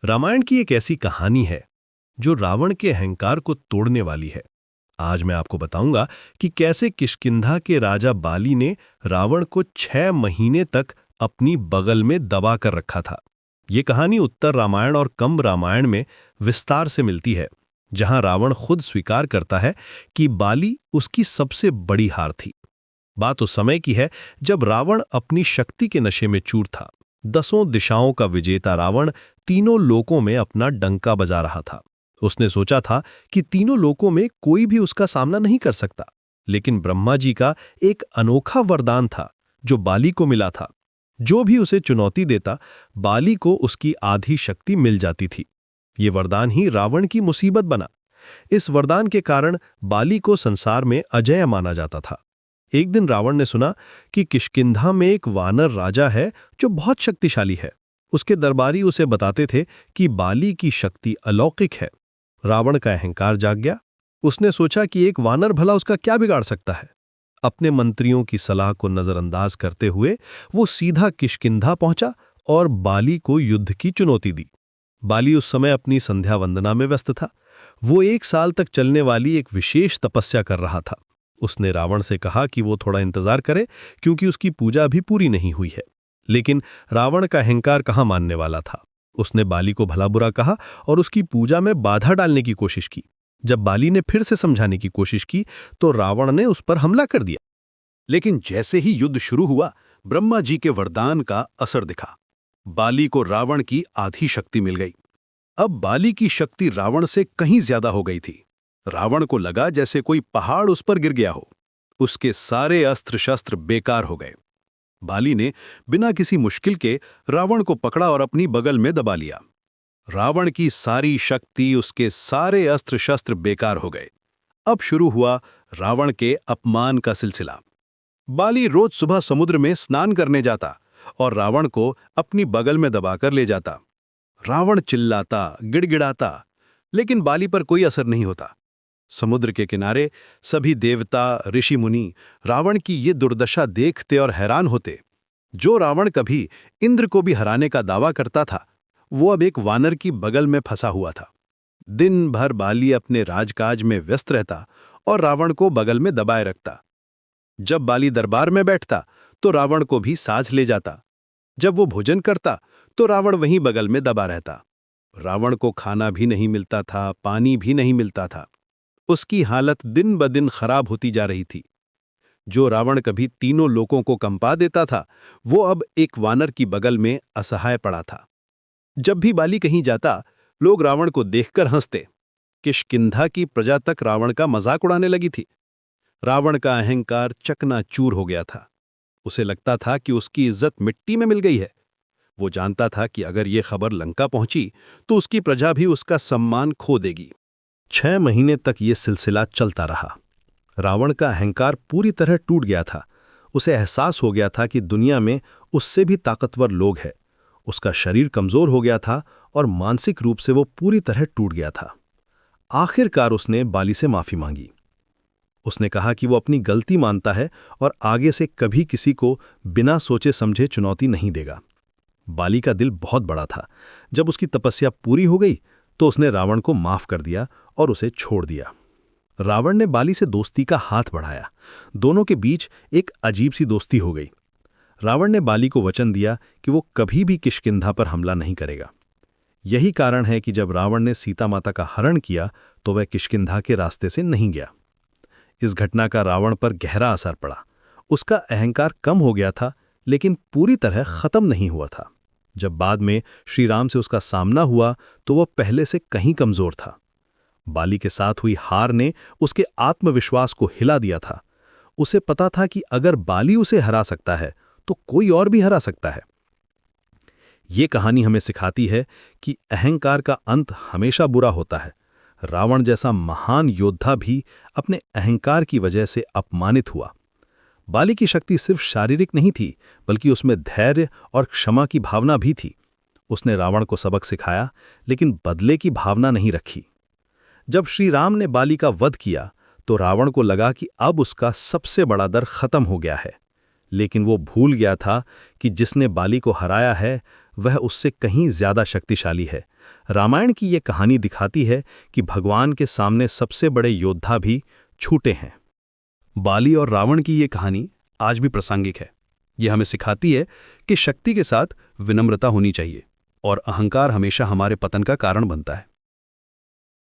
रामायण की एक ऐसी कहानी है जो रावण के अहंकार को तोड़ने वाली है। आज मैं आपको बताऊंगा कि कैसे किष्किंधा के राजा बाली ने रावण को 6 महीने तक अपनी बगल में दबा कर रखा था। ये कहानी उत्तर रामायण और कंब रामायण में विस्तार से मिलती है, जहां रावण खुद स्वीकार करता है कि बाली उसकी सबसे बड़ी हार थी। बात उस समय की है जब रावण अपनी शक्ति के नशे में चूर था। 10 दिशाओं का विजेता रावण तीनों लोकों में अपना डंका बजा रहा था। उसने सोचा था कि तीनों लोकों में कोई भी उसका सामना नहीं कर सकता, लेकिन ब्रह्मा जी का एक अनोखा वरदान था जो बाली को मिला था। जो भी उसे चुनौती देता, बाली को उसकी आधी शक्ति मिल जाती थी। ये वरदान ही रावण की मुसीबत बना। इस वरदान के कारण बाली को संसार में अजेय माना जाता था। एक दिन रावण ने सुना कि किष्किंधा में एक वानर राजा है जो बहुत शक्तिशाली है। उसके दरबारी उसे बताते थे कि बाली की शक्ति अलौकिक है। रावण का अहंकार जाग गया। उसने सोचा कि एक वानर भला उसका क्या बिगाड़ सकता है। अपने मंत्रियों की सलाह को नजरअंदाज करते हुए वो सीधा किष्किंधा पहुंचा और बाली को युद्ध की चुनौती दी। बाली उस समय अपनी संध्या वंदना में व्यस्त था। वो 1 साल तक चलने वाली एक विशेष तपस्या कर रहा था। उसने रावण से कहा कि वो थोड़ा इंतजार करे, क्योंकि उसकी पूजा अभी पूरी नहीं हुई है। लेकिन रावण का अहंकार कहाँ मानने वाला था। उसने बाली को भला बुरा कहा और उसकी पूजा में बाधा डालने की कोशिश की। जब बाली ने फिर से समझाने की कोशिश की तो रावण ने उस पर हमला कर दिया। लेकिन जैसे ही युद्ध शुरू हुआ, ब्रह्मा जी के वरदान का असर दिखा। बाली को रावण की आधी शक्ति मिल गई। अब बाली की शक्ति रावण से कहीं ज्यादा हो गई थी। रावण को लगा जैसे कोई पहाड़ उस पर गिर गया हो। उसके सारे अस्त्र शस्त्र बेकार हो गए। बाली ने बिना किसी मुश्किल के रावण को पकड़ा और अपनी बगल में दबा लिया। रावण की सारी शक्ति, उसके सारे अस्त्र शस्त्र बेकार हो गए। अब शुरू हुआ रावण के अपमान का सिलसिला। बाली रोज सुबह समुद्र में स्नान करने जाता और रावण को अपनी बगल में दबाकर ले जाता। रावण चिल्लाता, गिड़गिड़ाता, लेकिन बाली पर कोई असर नहीं होता। समुद्र के किनारे सभी देवता, ऋषि मुनि रावण की ये दुर्दशा देखते और हैरान होते। जो रावण कभी इंद्र को भी हराने का दावा करता था, वो अब एक वानर की बगल में फंसा हुआ था। दिन भर बाली अपने राजकाज में व्यस्त रहता और रावण को बगल में दबाए रखता। जब बाली दरबार में बैठता तो रावण को भी साथ ले जाता। जब वो भोजन करता तो रावण वहीं बगल में दबा रहता। रावण को खाना भी नहीं मिलता था, पानी भी नहीं मिलता था। उसकी हालत दिन ब दिन खराब होती जा रही थी। जो रावण कभी तीनों लोकों को कंपा देता था, वो अब एक वानर की बगल में असहाय पड़ा था। जब भी बाली कहीं जाता, लोग रावण को देखकर हंसते। किष्किंधा की प्रजा तक रावण का मजाक उड़ाने लगी थी। रावण का अहंकार चकनाचूर हो गया था। उसे लगता था कि उसकी इज्जत मिट्टी में मिल गई है। वो जानता था कि अगर ये खबर लंका पहुंची तो उसकी प्रजा भी उसका सम्मान खो देगी। 6 महीने तक ये सिलसिला चलता रहा। रावण का अहंकार पूरी तरह टूट गया था। उसे एहसास हो गया था कि दुनिया में उससे भी ताकतवर लोग हैं। उसका शरीर कमजोर हो गया था और मानसिक रूप से वो पूरी तरह टूट गया था। आखिरकार उसने बाली से माफी मांगी। उसने कहा कि वो अपनी गलती मानता है और आगे से कभी किसी को बिना सोचे समझे चुनौती नहीं देगा। बाली का दिल बहुत बड़ा था। जब उसकी तपस्या पूरी हो गई तो उसने रावण को माफ कर दिया और उसे छोड़ दिया। रावण ने बाली से दोस्ती का हाथ बढ़ाया। दोनों के बीच एक अजीब सी दोस्ती हो गई। रावण ने बाली को वचन दिया कि वो कभी भी किष्किंधा पर हमला नहीं करेगा। यही कारण है कि जब रावण ने सीता माता का हरण किया तो वह किष्किंधा के रास्ते से नहीं गया। इस घटना का रावण पर गहरा असर पड़ा। उसका अहंकार कम हो गया था, लेकिन पूरी तरह खत्म नहीं हुआ था। जब बाद में श्री राम से उसका सामना हुआ तो वह पहले से कहीं कमजोर था। बाली के साथ हुई हार ने उसके आत्मविश्वास को हिला दिया था। उसे पता था कि अगर बाली उसे हरा सकता है तो कोई और भी हरा सकता है। ये कहानी हमें सिखाती है कि अहंकार का अंत हमेशा बुरा होता है। रावण जैसा महान योद्धा भी अपने अहंकार की वजह से अपमानित हुआ। बाली की शक्ति सिर्फ शारीरिक नहीं थी, बल्कि उसमें धैर्य और क्षमा की भावना भी थी। उसने रावण को सबक सिखाया, लेकिन बदले की भावना नहीं रखी। जब श्री राम ने बाली का वध किया तो रावण को लगा कि अब उसका सबसे बड़ा डर खत्म हो गया है। लेकिन वो भूल गया था कि जिसने बाली को हराया है वह उससे कहीं ज्यादा शक्तिशाली है। रामायण की ये कहानी दिखाती है कि भगवान के सामने सबसे बड़े योद्धा भी छूटे हैं। बाली और रावण की ये कहानी आज भी प्रासंगिक है। यह हमें सिखाती है कि शक्ति के साथ विनम्रता होनी चाहिए और अहंकार हमेशा हमारे पतन का कारण बनता है।